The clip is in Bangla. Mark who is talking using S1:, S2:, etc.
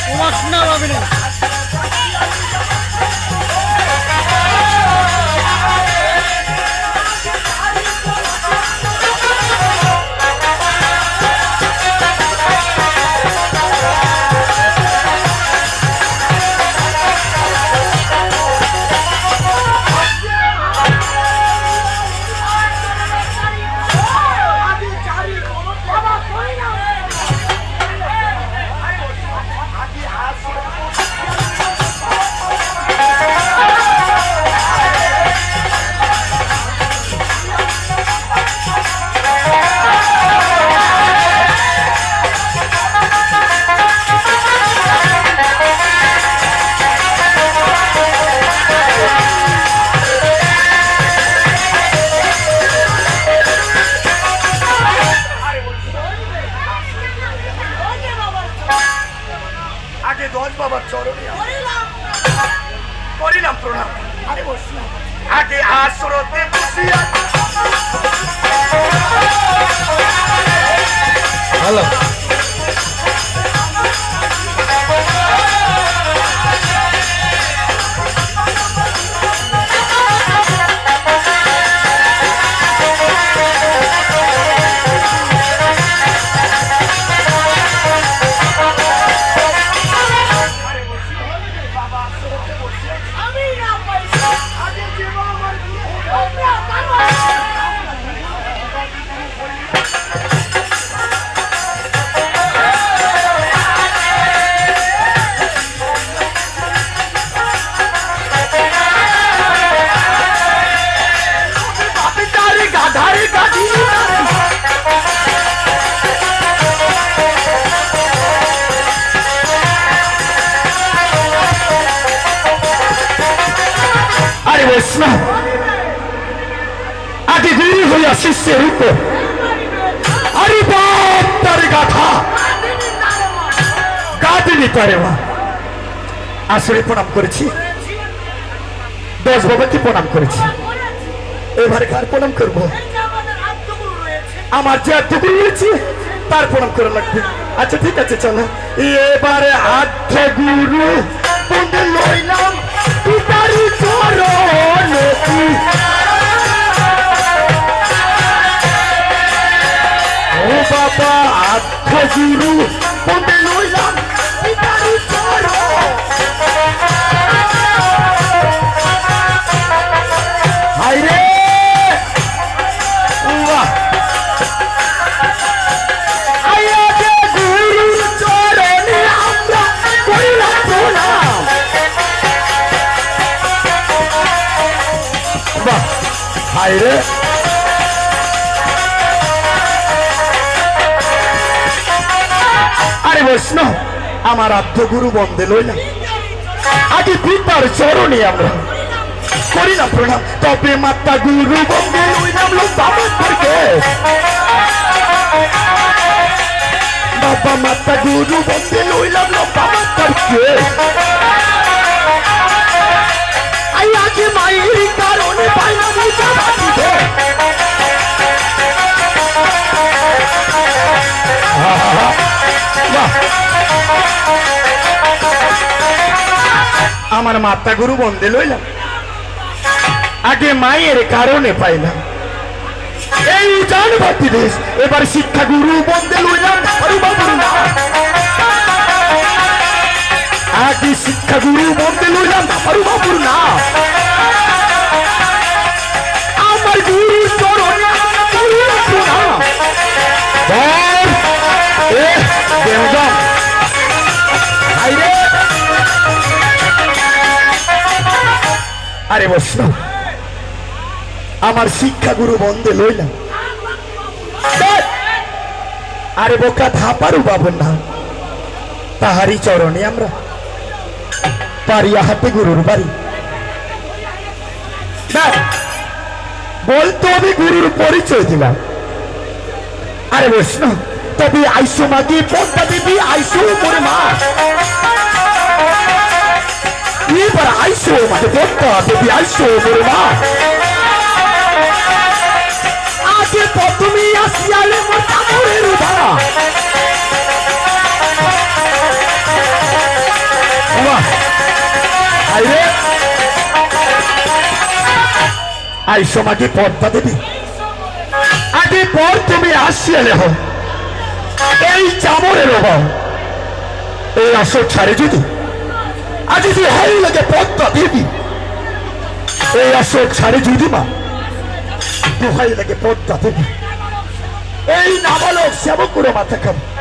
S1: তোমার শোনা পাবে না।
S2: হ্যালো আগে গুরু হইয়া শিষ্যের উপর আরে বাপ তার গাথা গাঁদিনি তারে মা আসলে প্রণাম করেছি 10 বাবাকে প্রণাম করেছি এবারে কার প্রণাম করবো আমার যে আত্মগুরু রয়েছে তার প্রণাম করা লাগবে আচ্ছা ঠিক আছে চলো এবারে আত্মগুরু বন্ধে লইলাম পিতারি চরণ ও বাবা আত্মগুরু বন্ধে লইলাম পিতারি চরণ হায়রে বাহ হায়রে আরে বৈষ্ণব আমার আত্মগুরু বন্দে লইলাম আগে পিতার চরণে আমরা করি না প্রণাম তবে মাতা গুরু বন্দে লইলাম বাবা মাতা গুরু বন্দে লইলাম আগে মায়ের কারণে পাইলাম আমার মাতা গুরু বন্দে লইলাম আগে মায়ের কারণে পাইলাম এই জানবাতি দেশ এবার শিক্ষা গুরু বন্দে লইলাম আগে শিক্ষা গুরু বন্দে লইলাম বাবুর না আমার গুরু চরণে আরে বৈষ্ণব আমার শিক্ষা গুরু বন্দে লইলাম আরে বোকা ধাপারু বাবুর না তাহারি চরণে আমরা পারিয়া হাতে গুরুর বাড়ি বলতো আমি গুরুর পরিচয় দিলাম আরে বৈষ্ণব তবে আইসো মাগি পদ্মা দেবী আইসো মোরে মা এবার আইসো মাঝে পদ্মা দেবী আইসো মোরে মা আগে প্রথমে শিয়ালে মোর চামড়ের উধারা আইরে আইসো মাঝে পর্দা দেবী আগে পর তুমি আসিয়ালে হো এই চামড়ের অভাব এই আসর ছাড়ে যদি আজ যদি হাই লাগে পর্দা দেবী এই আসর ছাড়ে যদি মা দোহাই লাগে পর্দা দেবী এই নাবালক সেবক করে মাথা খাবো